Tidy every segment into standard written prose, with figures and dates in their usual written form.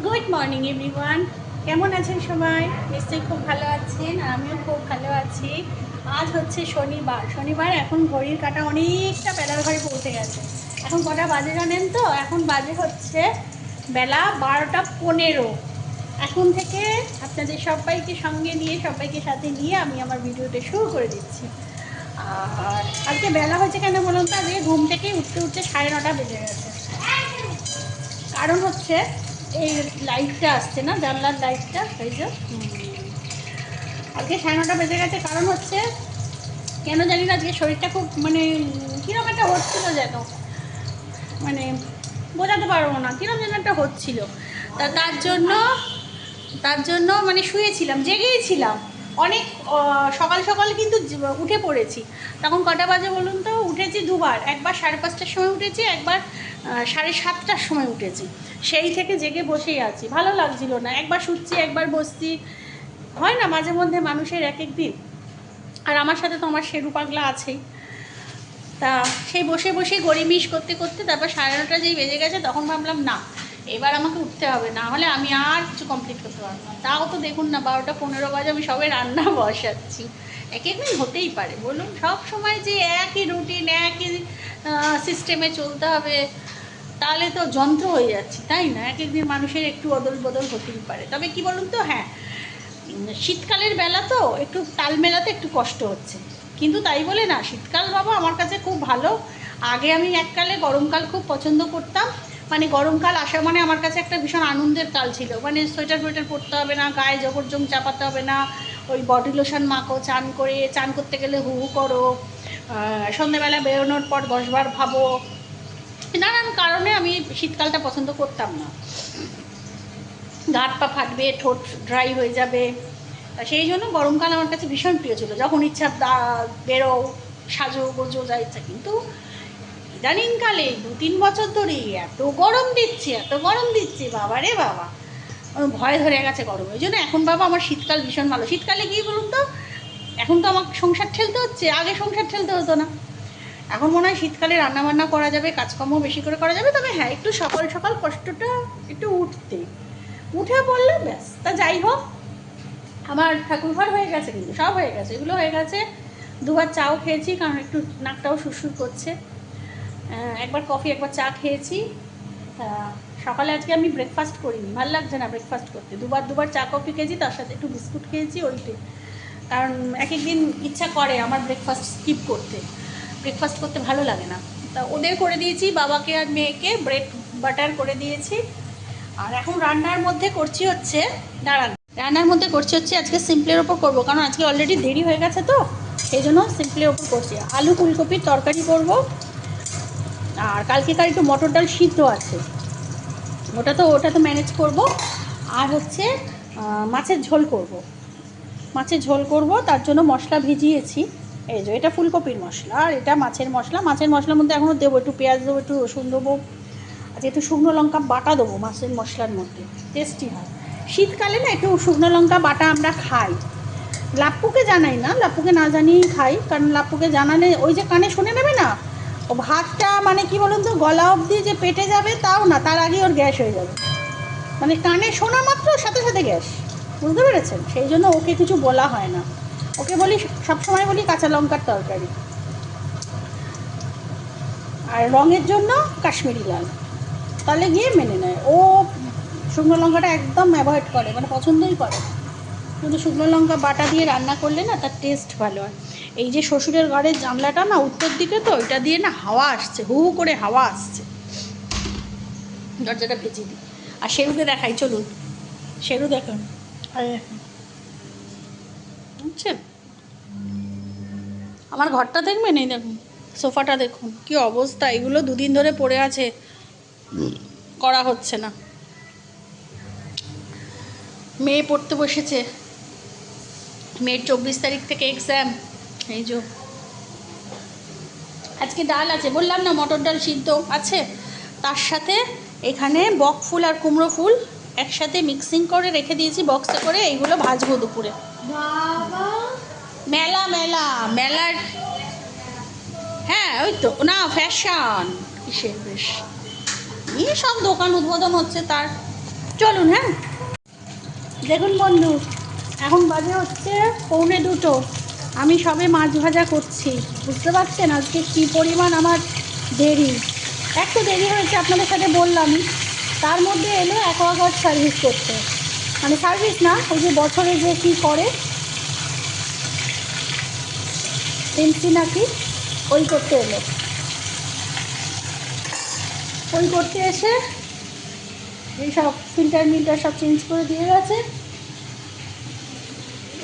Good morning everyone, কেমন আছেন সবাই? নিশ্চয়ই খুব ভালো আছেন, আর আমিও খুব ভালো আছি। আজ হচ্ছে শনিবার এখন ঘড়ির কাঁটা অনেকটা বেলার ঘরে পৌঁছে গেছে। এখন কটা বাজে জানেন তো? এখন বাজে হচ্ছে বেলা 12টা 15। এখন থেকে আপনাদের সবাইকে সঙ্গে নিয়ে, সবাইকে সাথে নিয়ে আমি আমার ভিডিওটা শুরু করে দিচ্ছি। আর আজকে বেলা হয়েছে কেন বলুন তো? আজকে ঘুম থেকে উঠতে উঠতে 9:30 বেজে গেছে। কারণ হচ্ছে এই লাইটটা আসছে না, জানলার লাইটটা, এই যে আজকে 9:30 বেজে গেছে। কারণ হচ্ছে কেন জানি না, আজকে শরীরটা খুব মানে কীরকম একটা হচ্ছিল যেন, মানে বোঝাতে পারবো না, কীরকম যেন একটা হচ্ছিল। তার জন্য মানে শুয়েছিলাম, জেগেইছিলাম অনেক সকাল সকাল, কিন্তু উঠে পড়েছি। তখন কটা বাজে বলুন তো? উঠেছি দুবার, একবার 5:30টার সময় উঠেছি, একবার 7:30টার সময় উঠেছি। সেই থেকে জেগে বসেই আছি, ভালো লাগছিল না, একবার শুচ্ছি একবার বসছি, হয় না মাঝে মধ্যে মানুষের এক এক দিন। আর আমার সাথে তো আমার শেরু পাগলা আছেই। তা সেই বসে বসে গড়িমিশ করতে করতে তারপর 9:30 যেই বেজে গেছে, তখন ভাবলাম না, এবার আমাকে উঠতে হবে, না হলে আমি আর কিছু কমপ্লিট করতে পারবো না। তাও তো দেখুন না, 12টা 15 বাজে আমি সবে রান্না বসাচ্ছি। এক একদিন হতেই পারে বলুন, সব সময় যে একই রুটিন, একই সিস্টেমে চলতে হবে, তাহলে তো যন্ত্র হয়ে যাচ্ছে, তাই না? এক একদিন মানুষের একটু অদল বদল হতেই পারে। তবে কি বলুন তো, হ্যাঁ, শীতকালের বেলা তো একটু তাল মেলাতে একটু কষ্ট হচ্ছে, কিন্তু তাই বলে না, শীতকাল বাবা আমার কাছে খুব ভালো। আগে আমি এককালে গরমকাল খুব পছন্দ করতাম, মানে গরমকাল আসা মানে আমার কাছে একটা ভীষণ আনন্দের কাল ছিল। মানে সোয়েটার ফোয়েটার পরতে হবে না, গায়ে জবরজং চাপাতে হবে না, ওই বডি লোশন মাখো, চান করতে গেলে হু হু করো, সন্ধ্যেবেলা বেরোনোর পর 10বার ভাবো, নানান কারণে আমি শীতকালটা পছন্দ করতাম না। হাত পা ফাটবে, ঠোঁট ড্রাই হয়ে যাবে, সেই জন্য গরমকাল আমার কাছে ভীষণ প্রিয় ছিল। যখন ইচ্ছা বেরো, সাজো গোজো, যা ইচ্ছা। কিন্তু ইদানিংকালে 2-3 বছর ধরেই এত গরম দিচ্ছে বাবা রে বাবা, ভয় ধরে গেছে গরম। ওই জন্য এখন বাবা আমার শীতকাল ভীষণ ভালো। শীতকালে কি বলুন তো, এখন তো আমার সংসার ঠেলতে হচ্ছে, আগে সংসার ঠেলতে হতো না। এখন মনে হয় শীতকালে রান্নাবান্না করা যাবে, কাজকর্ম বেশি করে করা যাবে। তবে হ্যাঁ, একটু সকাল সকাল কষ্টটা একটু উঠে পড়লে ব্যাস। তা যাই হোক, আমার ঠাকুরঘর হয়ে গেছে, কিন্তু সব হয়ে গেছে, এগুলো হয়ে গেছে। দুবার চাও খেয়েছি, কারণ একটু নাকটাও সুরসুর করছে। একবার কফি, একবার চা খেয়েছি। সকালে আজকে আমি ব্রেকফাস্ট করিনি, ভালো লাগছে না ব্রেকফাস্ট করতে। দুবার চা কফি খেয়েছি, তার সাথে একটু বিস্কুট খেয়েছি, ওইটাই। কারণ এক একদিন ইচ্ছা করে আমার ব্রেকফাস্ট স্কিপ করতে, ব্রেকফাস্ট করতে ভালো লাগে না। তা ওদের করে দিয়েছি, বাবাকে আর মেয়েকে ব্রেড বাটার করে দিয়েছি। আর এখন রান্নার মধ্যে করছি হচ্ছে, আজকে সিম্পলের ওপর করবো, কারণ আজকে অলরেডি দেরি হয়ে গেছে, তো সেই জন্য সিম্পলের ওপর করছি। আলু ফুলকপির তরকারি করব, আর কালকেকার একটু মটর ডাল সিদ্ধ আছে, ওটা তো ম্যানেজ করব। আর হচ্ছে মাছের ঝোল করব, তার জন্য মশলা ভিজিয়েছি। এই যে এটা ফুলকপির মশলা, আর এটা মাছের মশলার মধ্যে এখনও দেবো, একটু পেঁয়াজ দেবো, একটু রসুন দেবো, আচ্ছা একটু শুকনো লঙ্কা বাটা দেবো মাছের মশলার মধ্যে, টেস্টি হয়। শীতকালে না একটু শুকনো লঙ্কা বাটা আমরা খাই। লাপ্পুকে জানাই না, লাপ্পুকে না জানিয়েই খাই, কারণ লাপ্পুকে জানালে ওই যে কানে শুনে নেবে না, ও ভাতটা মানে কি বলুন তো, গলা অবধি যে পেটে যাবে তাও না, তার আগে ওর গ্যাস হয়ে যাবে। মানে কানে শোনা মাত্র সাথে সাথে গ্যাস, বুঝতে পেরেছেন? সেই জন্য ওকে কিছু বলা হয় না। ওকে বলি, সবসময় বলি কাঁচা লঙ্কার তরকারি, আর রঙের জন্য কাশ্মীরি লাল, তাহলে গিয়ে মেনে নেয়। ও শুকনো লঙ্কাটা একদম অ্যাভয়েড করে, মানে পছন্দই করে না। কিন্তু শুকনো লঙ্কা বাটা দিয়ে রান্না করলে না, তার টেস্ট ভালো হয়। এই যে শ্বশুরের ঘরের জানলাটা না উত্তর দিকে, তো ওইটা দিয়ে না হাওয়া আসছে, হু হু করে হাওয়া আসছে, দরজাটা ভেজে দিই। আর শেরুকে দেখাই, চলুন শেরু দেখুন, বুঝছেন? আমার ঘরটা দেখবেন, এই দেখুন সোফাটা দেখুন কি অবস্থা, এগুলো 2 দিন ধরে পড়ে আছে, করা হচ্ছে না। মেয়ে পড়তে বসেছে, মেয়ের 24 তারিখ থেকে এক্সাম। এই যে আজকে ডাল আছে, বললাম না মটর ডাল সিদ্ধ আছে, তার সাথে এখানে বক ফুল আর কুমড়ো ফুল একসাথে মিক্সিং করে রেখে দিয়েছি বক্সে করে, এইগুলো ভাজবো দুপুরে। মেলার, হ্যাঁ ওই তো না, ফ্যাশন কিসের বেশ, এই সব দোকান উদ্বোধন হচ্ছে তার, চলুন। হ্যাঁ, দেখুন বন্ধু, এখন বাজে হচ্ছে 1:45। আমি সবে মাছ ভাজা করছি। বুঝতে পারছেন আজকে কী পরিমাণ আমার দেরি। একটু দেরি হয়েছে আপনাদের সাথে বললামই। তার মধ্যে এলো অ্যাকোয়াগার্ড সার্ভিস করতে, মানে সার্ভিস না, ওই যে বছরে যে কী করে এমসি নাকি, ওই করতে এলো। ওই করতে এসে এইসব ফিল্টার মিল্টার সব চেঞ্জ করে দিয়ে গেছে।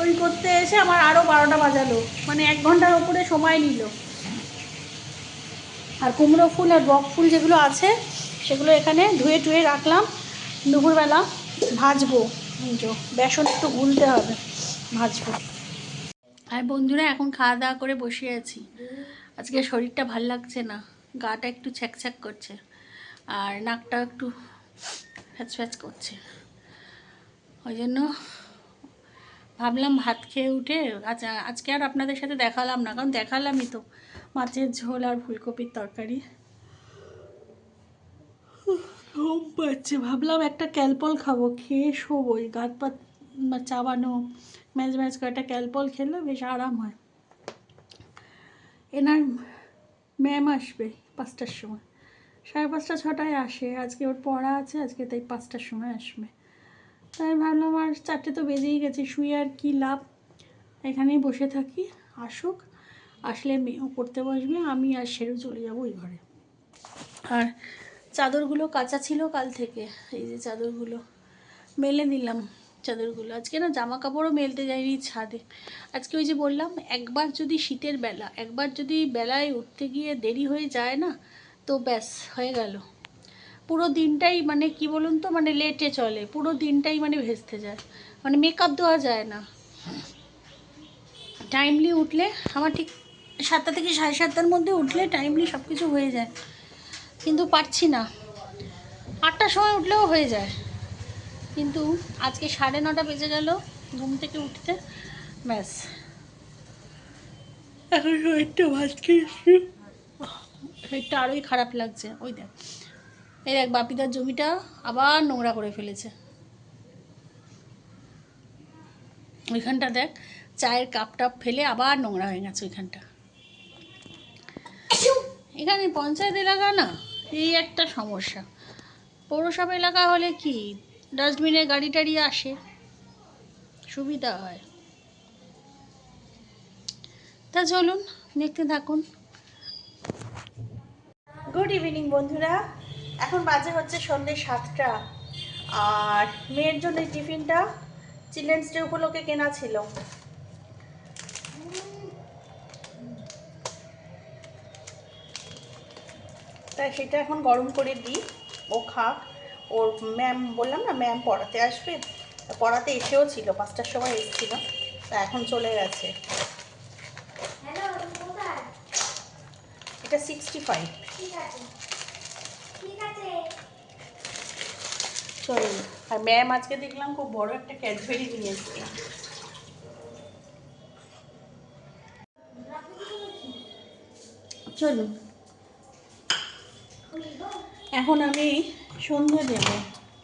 ওই করতে এসে আমার আরও 12টা বাজালো, মানে 1 ঘন্টার ওপরে সময় নিল। আর কুমড়ো ফুল আর বক ফুল যেগুলো আছে সেগুলো এখানে ধুয়ে টুয়ে রাখলাম। দুপুরবেলা ভাজবো, বেসন একটু গুলতে হবে, ভাজবো। আর বন্ধুরা এখন খাওয়া দাওয়া করে বসে আছি। আজকে শরীরটা ভাল লাগছে না, গাটা একটু ছ্যাঁকছ্যাঁক করছে আর নাকটা একটু ফ্যাচ ফ্যাচ করছে। ওই জন্য ভাবলাম ভাত খেয়ে উঠে আজকে আর আপনাদের সাথে দেখালাম না, কারণ দেখালামই তো মাছের ঝোল আর ফুলকপির তরকারি। ঘুম পাচ্ছে, ভাবলাম একটা ক্যালপল খাবো, খেয়ে শোবো। ওই গাত পাত চাবানো ম্যাচ ম্যাচ করে একটা ক্যালপল খেলে বেশ আরাম হয়। এনার ম্যাম আসবে 5টার সময়, 5:30 6টায় আসে। আজকে ওর পড়া আছে আজকে, তাই 5টার সময় আসবে। তাই ভাবলাম আর 4টে তো বেজেই গেছে, শুয়ে আর কি লাভ, এখানেই বসে থাকি। আসুক, আসলে মেয়েও পড়তে বসবে, আমি আর সেরু চলে যাবো ওই ঘরে। আর চাদরগুলো কাঁচা ছিল কাল থেকে, এই যে চাদরগুলো মেলে দিলাম। চাদরগুলো আজকে না জামা কাপড়ও মেলতে যাইনি ছাদে। আজকে ওই যে বললাম, একবার যদি শীতের বেলা, একবার যদি বেলায় উঠতে গিয়ে দেরি হয়ে যায় না, তো ব্যাস হয়ে গেল। পুরো দিনটাই মানে কি বলুন তো, মানে লেটে চলে, পুরো দিনটাই মানে ভেস্তে যায়, মানে মেকআপ দেওয়া যায় না। টাইমলি উঠলে আমার ঠিক 7টা থেকে 7:30টার মধ্যে উঠলে টাইমলি সব কিছু হয়ে যায়, কিন্তু পারছি না। 8টার সময় উঠলেও হয়ে যায়, কিন্তু আজকে 9:30 বেজে গেল ঘুম থেকে উঠতে। ব্যাস এখন শরীরটা ভাত খেয়েছি, শরীরটা আরোই খারাপ লাগছে। ওই দেখ, এই দেখ বাপিদার জমিটা আবার নোংরা করে ফেলেছে। ওইখানটা দেখ, চায়ের কাপ টাপ ফেলে আবার নোংরা হয়ে গেছে ওইখানটা। এখানে পঞ্চায়েত এলাকা না, এই একটা সমস্যা। পৌরসভা এলাকা হলে কি ডাস্টবিনের গাড়ি টাড়ি আসে, সুবিধা হয়। তা চলুন দেখতে থাকুন। গুড ইভিনিং বন্ধুরা, এখন বাজে হচ্ছে সন্ধ্যে 7টা। আর মেয়ের জন্য এই টিফিনটা চিলড্রেন্স ডে উপলক্ষে কেনা ছিল, তাই সেটা এখন গরম করে দিই, ও খাক। ওর ম্যাম, বললাম না ম্যাম পড়াতে আসবে, পড়াতে এসেও ছিল, 5টার সময় এসেছিল, তা এখন চলে গেছে। এটা 65। চলুন। আর ম্যাম আজকে দেখলাম খুব বড় একটা ক্যাডবেরি নিয়ে এসছে। চলুন, এখন আমি সন্ধ্যা দেব।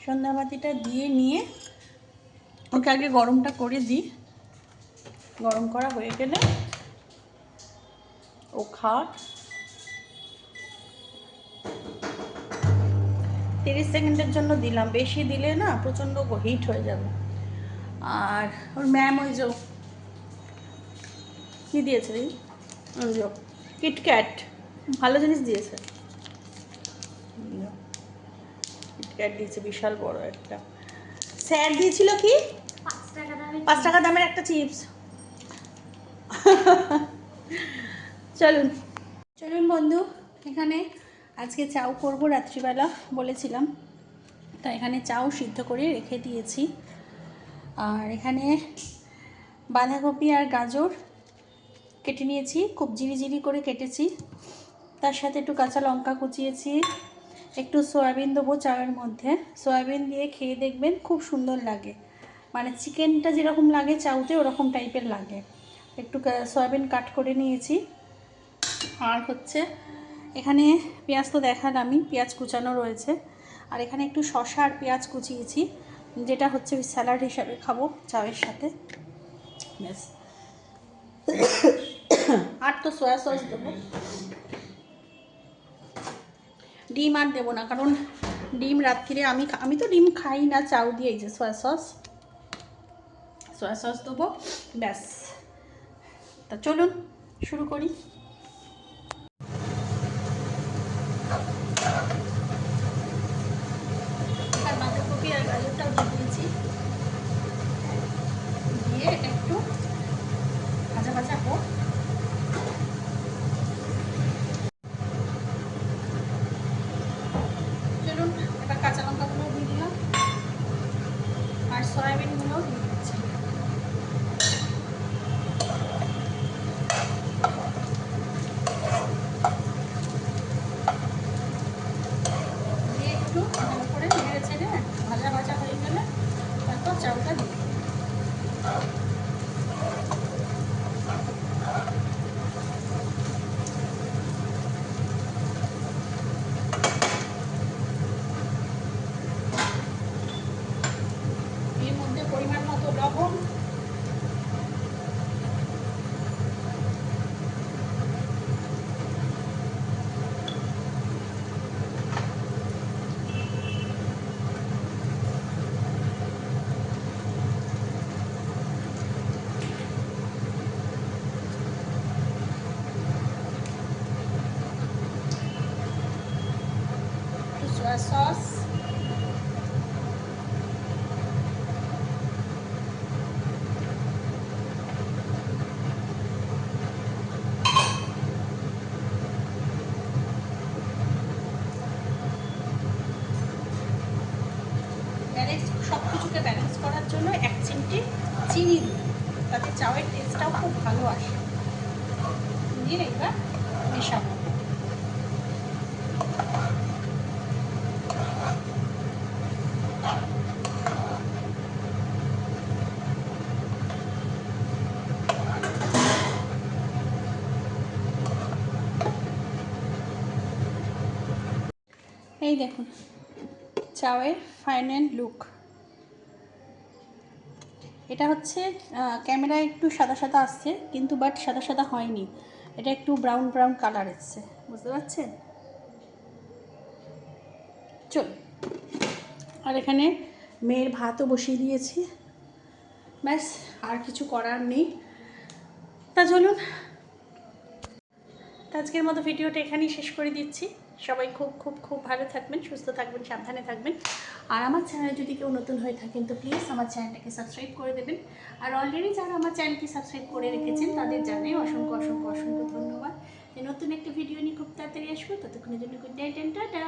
সন্ধ্যাবাতিটা দিয়ে নিয়ে ওকে আগে গরমটা করে দিই, গরম করা হয়ে গেলে ও খাক। 30 সেকেন্ডের জন্য দিলাম, বেশি দিলে না প্রচণ্ড হিট হয়ে যাবে। আর ওর ম্যাম ওই যে কী দিয়েছে রে, ওই যে কিটক্যাট, ভালো জিনিস দিয়েছে। কিটক্যাট দিয়েছে বিশাল বড় একটা। স্যার দিয়েছিল কি 5 টাকা দামের একটা চিপস। চলুন চলুন বন্ধু, এখানে আজকে চাউ করব রাত্রিবেলা বলেছিলাম, তা এখানে চাউ সিদ্ধ করে রেখে দিয়েছি। আর এখানে বাঁধাকপি আর গাজর কেটে নিয়েছি, খুব জিরি করে কেটেছি। তার সাথে একটু কাঁচা লঙ্কা কুচিয়েছি, একটু সয়াবিন দেবো চায়ের মধ্যে। সয়াবিন দিয়ে খেয়ে দেখবেন খুব সুন্দর লাগে, মানে চিকেনটা যেরকম লাগে চাউতে ওরকম টাইপের লাগে। একটু সয়াবিন কাট করে নিয়েছি। আর হচ্ছে এখানে পেঁয়াজ তো দেখালামই, পেঁয়াজ কুচানো রয়েছে। আর এখানে একটু শসা আর পেঁয়াজ কুচিয়েছি, যেটা হচ্ছে ওই স্যালাড হিসাবে খাবো চায়ের সাথে। ব্যাস। আর তো সয়া সস দেবো, ডিম আর দেবো না, কারণ ডিম রাত্রিরে আমি তো ডিম খাই না চাউ দিয়ে। এই যে সয়া সস দেবো, ব্যাস। তা চলুন শুরু করি। আর বাঁধাকপি আর গাজরটাও দিয়ে দিয়েছি, দিয়ে একটু ভাজা ভাজা হোক। চলুন এবার কাঁচা লঙ্কাগুলো দিয়ে দিলাম, আর সয়াবিনগুলোও দিয়ে দিচ্ছি। দিয়ে একটু ভালো করে নেড়ে ছেড়ে ভাজা ভাজা হয়ে গেলে তারপর চাউলটা দিয়ে দিই। এর মধ্যে পরিমাণ মতো লবণ, সয়া সস, সব কিছুকে ব্যালেন্স করার জন্য 1 চিমটি চিনি দিই, তাতে চাউয়ের টেস্টটাও খুব ভালো আসে। দিয়ে এবার মেশাবো। এই দেখুন চাউয়ের ফাইনাল লুক। এটা হচ্ছে ক্যামেরায় একটু সাদা সাদা আসছে, কিন্তু বাট সাদা সাদা হয়নি, এটা একটু ব্রাউন ব্রাউন কালার এসছে, বুঝতে পারছেন? চল, আর এখানে মেয়ের ভাতও বসিয়ে দিয়েছি, ব্যাস আর কিছু করার নেই। তা চলুন আজকের মতো ভিডিওটা এখানেই শেষ করে দিচ্ছি। সবাই খুব খুব খুব ভালো থাকবেন, সুস্থ থাকবেন, সাবধানে থাকবেন। আর আমার চ্যানেলে যদি কেউ নতুন হয়ে থাকেন তো প্লিজ আমার চ্যানেলটাকে সাবস্ক্রাইব করে দেবেন। আর অলরেডি যারা আমার চ্যানেলকে সাবস্ক্রাইব করে রেখেছেন তাদের জানাই অসংখ্য অসংখ্য অসংখ্য ধন্যবাদ। নতুন একটা ভিডিও নিয়ে খুব তাড়াতাড়ি আসবো, ততক্ষণের জন্য গুড নাইট এন্ড টাটা।